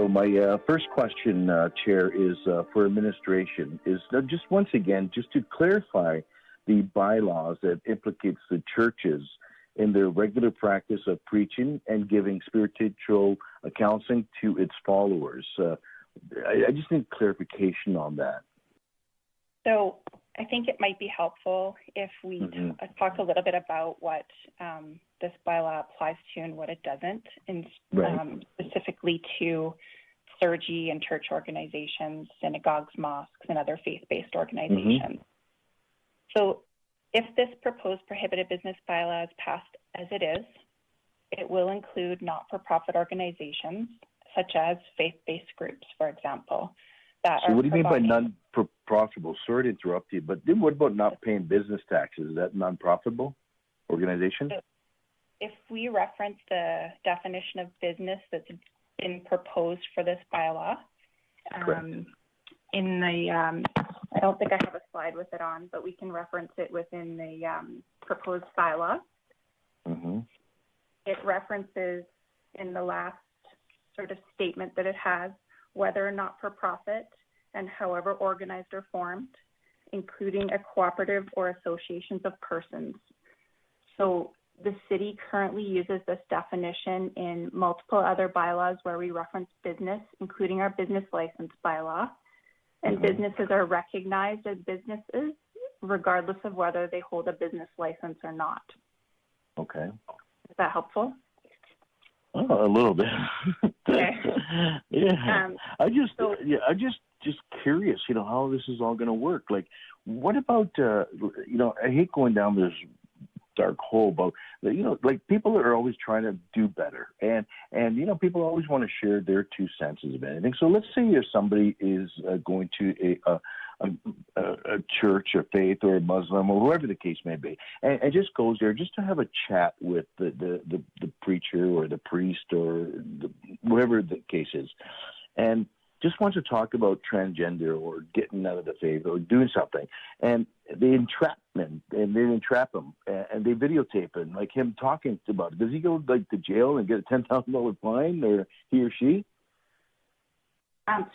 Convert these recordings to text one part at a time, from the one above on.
So my first question, Chair, is for administration. Is just once again, just to clarify the bylaws that implicates the churches in their regular practice of preaching and giving spiritual counseling to its followers. I just need clarification on that. So I think it might be helpful if we talk a little bit about what this bylaw applies to and what it doesn't, and specifically to clergy and church organizations, synagogues, mosques, and other faith-based organizations. So if this proposed prohibited business bylaw is passed as it is, it will include not-for-profit organizations, such as faith-based groups, for example. So what do you mean by non-profitable? Sorry to interrupt you, but then what about not paying business taxes? Is that non-profitable organization? So if we reference the definition of business that's been proposed for this bylaw, in the, I don't think I have a slide with it on, but we can reference it within the proposed bylaw. It references in the last sort of statement that it has whether or not for profit and however organized or formed, including a cooperative or associations of persons. So the city currently uses this definition in multiple other bylaws where we reference business, including our business license bylaw. And businesses are recognized as businesses regardless of whether they hold a business license or not. Okay. Is that helpful? Oh, a little bit. Okay. I just curious, how this is all going to work. Like, what about, I hate going down this dark hole, but, like people are always trying to do better. And people always want to share their 2 cents of anything. So let's say if somebody is going to a church or faith or a Muslim or whoever the case may be, and just goes there just to have a chat with the preacher or the priest or whoever the case is, and just wants to talk about transgender or getting out of the faith or doing something, and they entrap him and they videotape him, like him talking about it. Does he go to jail and get a $10,000 fine, or he or she?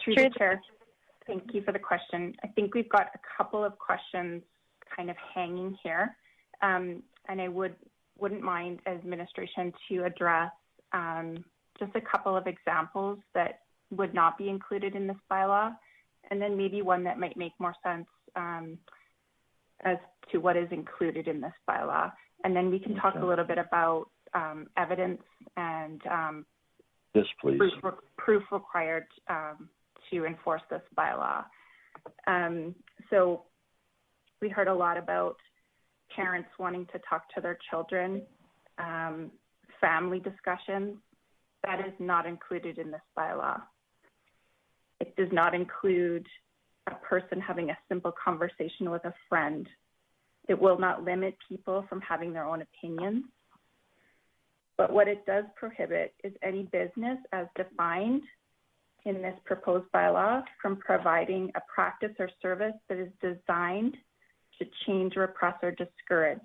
Through the chair. Thank you for the question. I think we've got a couple of questions kind of hanging here, and I wouldn't mind administration to address just a couple of examples that would not be included in this bylaw, and then maybe one that might make more sense as to what is included in this bylaw. And then we can talk a little bit about evidence and yes, please. Proof required to enforce this bylaw. So we heard a lot about parents wanting to talk to their children, family discussions. That is not included in this bylaw. It does not include a person having a simple conversation with a friend. It will not limit people from having their own opinions. But what it does prohibit is any business as defined in this proposed bylaw from providing a practice or service that is designed to change, repress, or discourage.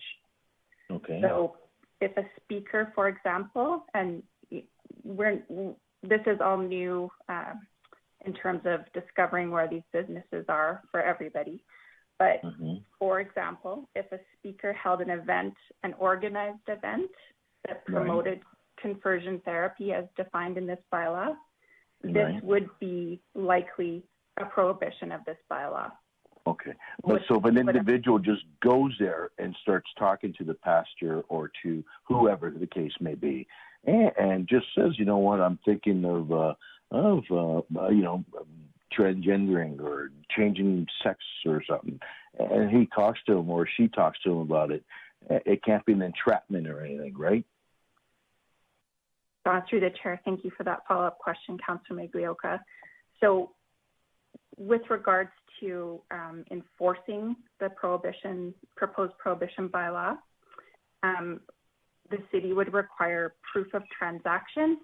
Okay. So if a speaker, for example, and this is all new in terms of discovering where these businesses are for everybody. But for example, if a speaker held an organized event that promoted conversion therapy as defined in this bylaw, this would be likely a prohibition of this bylaw. Okay. But so if an individual just goes there and starts talking to the pastor or to whoever the case may be, and just says, I'm thinking of transgendering or changing sex or something, and he talks to him or she talks to him about it, it can't be an entrapment or anything, right? Through the chair, thank you for that follow-up question, Councillor Miglioka. So with regards to enforcing the proposed prohibition bylaw, the city would require proof of transaction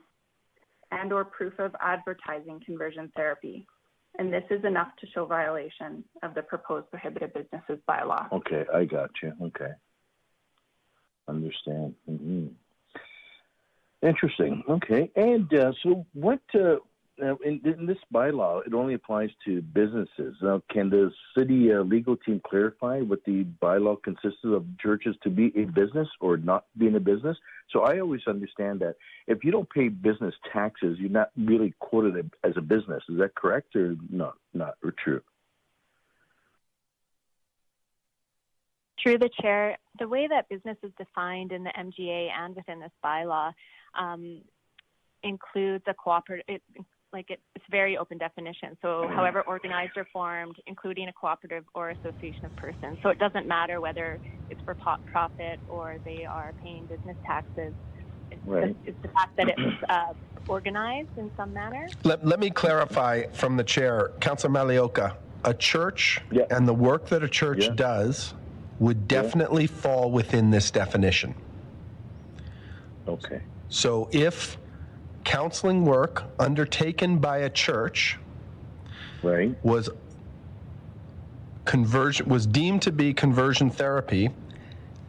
and or proof of advertising conversion therapy. And this is enough to show violation of the proposed prohibited businesses bylaw. Okay, I got you. Okay. Understand. Interesting. Okay. And so what, Now, in this bylaw, it only applies to businesses. Now, can the city legal team clarify what the bylaw consists of churches to be a business or not being a business? So I always understand that if you don't pay business taxes, you're not really quoted as a business. Is that correct or not or true? Through the chair, the way that business is defined in the MGA and within this bylaw includes a cooperative. It's very open definition. So however organized or formed, including a cooperative or association of persons. So it doesn't matter whether it's for profit or they are paying business taxes. It's the fact that it's organized in some manner. Let me clarify from the chair, Councillor Malioka, a church and the work that a church does would definitely fall within this definition. Okay. So if counseling work undertaken by a church was deemed to be conversion therapy,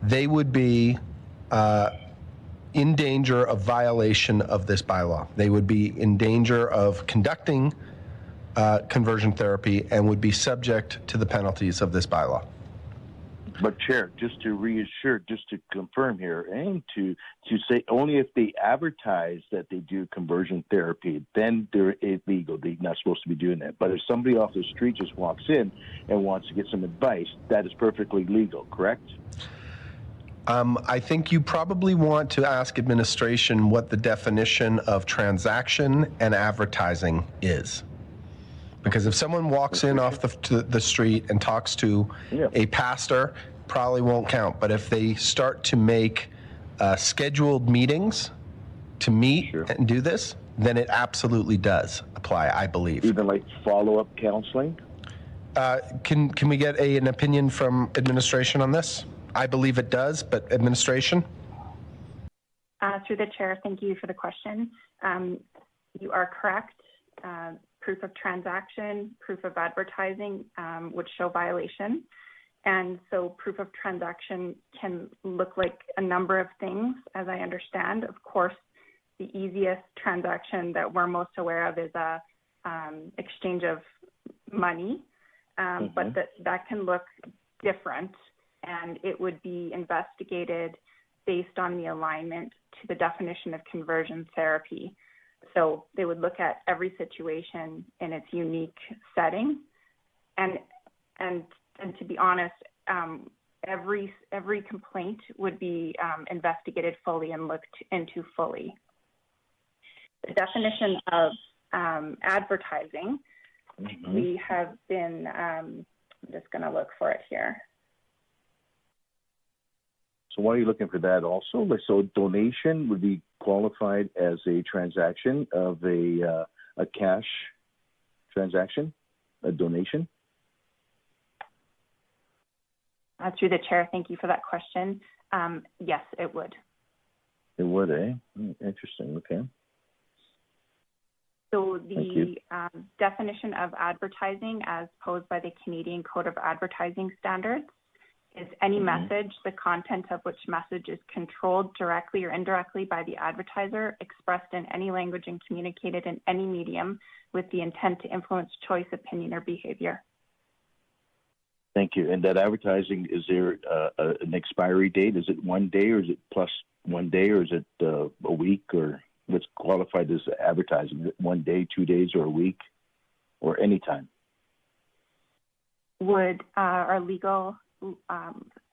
they would be in danger of violation of this bylaw. They would be in danger of conducting conversion therapy and would be subject to the penalties of this bylaw. But Chair, just to reassure, just to confirm here, and to say only if they advertise that they do conversion therapy, then they're illegal. They're not supposed to be doing that. But if somebody off the street just walks in and wants to get some advice, that is perfectly legal, correct? I think you probably want to ask administration what the definition of transaction and advertising is. Because if someone walks in off the street and talks to a pastor, probably won't count. But if they start to make scheduled meetings to meet and do this, then it absolutely does apply, I believe. Even like follow-up counseling? Can we get an opinion from administration on this? I believe it does, but administration? Through the chair, thank you for the question. You are correct. Proof of transaction, proof of advertising would show violation. And so proof of transaction can look like a number of things, as I understand. Of course, the easiest transaction that we're most aware of is a exchange of money, but that can look different, and it would be investigated based on the alignment to the definition of conversion therapy. So they would look at every situation in its unique setting, and to be honest, every complaint would be investigated fully and looked into fully. The definition of advertising, we have been. I'm just going to look for it here. So why are you looking for that also? So donation would be qualified as a transaction of a cash transaction, a donation? Through the chair, thank you for that question. Yes, it would. It would, eh? Interesting, okay. So the definition of advertising as posed by the Canadian Code of Advertising Standards is any message, the content of which message is controlled directly or indirectly by the advertiser, expressed in any language and communicated in any medium with the intent to influence choice, opinion, or behavior. Thank you. And that advertising, is there an expiry date? Is it 1 day, or is it plus 1 day, or is it a week, or what's qualified as advertising? Is it 1 day, 2 days, or a week, or any time? Would our legal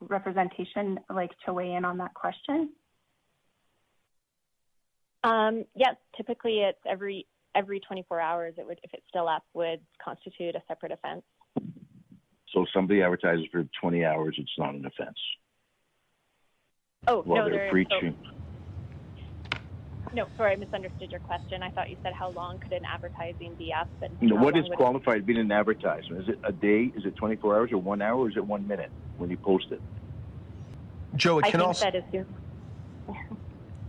representation like to weigh in on that question? Yes, typically it's every 24 hours. It would, if it's still up, would constitute a separate offense. So if somebody advertises for 20 hours, it's not an offense. Oh, no, they're preaching. No, sorry, I misunderstood your question. I thought you said how long could an advertising be up? What is qualified being an advertisement? Is it a day? Is it 24 hours or 1 hour? Or is it 1 minute when you post it? Joe, it can also. I think that is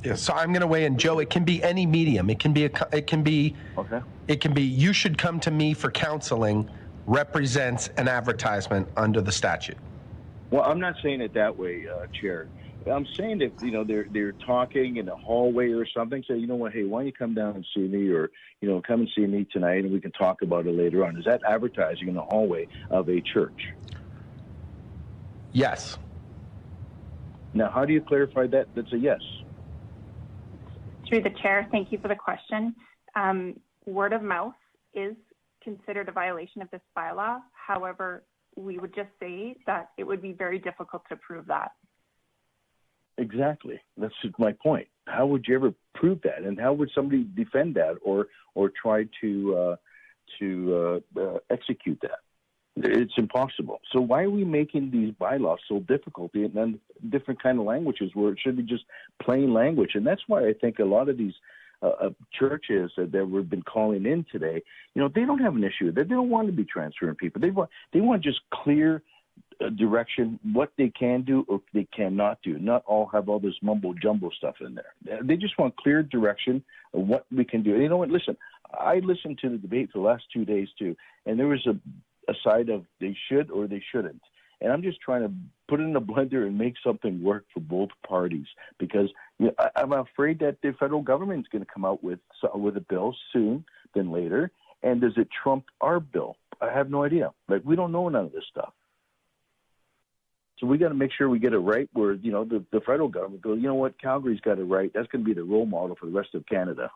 Yeah, so I'm going to weigh in, Joe. It can be any medium. It can be Okay. It can be you should come to me for counseling represents an advertisement under the statute. Well, I'm not saying it that way, Chair. I'm saying that, you know, they're talking in a hallway or something. Say, you know what, hey, why don't you come down and see me, or, you know, come and see me tonight, and we can talk about it later on. Is that advertising in the hallway of a church? Yes. Now, how do you clarify that? That's a yes. Through the chair, thank you for the question. Word of mouth is considered a violation of this bylaw. However, we would just say that it would be very difficult to prove that. Exactly. That's my point. How would you ever prove that, and how would somebody defend that, or try to execute that? It's impossible. So why are we making these bylaws so difficult, and then different kind of languages where it should be just plain language? And that's why I think a lot of these churches that we've been calling in today, you know, they don't have an issue. They don't want to be transferring people. They want just clear direction, what they can do or they cannot do. Not all have all this mumbo jumbo stuff in there. They just want clear direction of what we can do. And you know what? Listen, I listened to the debate for the last 2 days too, and there was a side of they should or they shouldn't. And I'm just trying to put it in a blender and make something work for both parties, because, you know, I'm afraid that the federal government is going to come out with a bill soon than later. And does it trump our bill? I have no idea. Like, we don't know none of this stuff. So we got to make sure we get it right, where, you know, the federal government goes, you know what, Calgary's got it right. That's going to be the role model for the rest of Canada.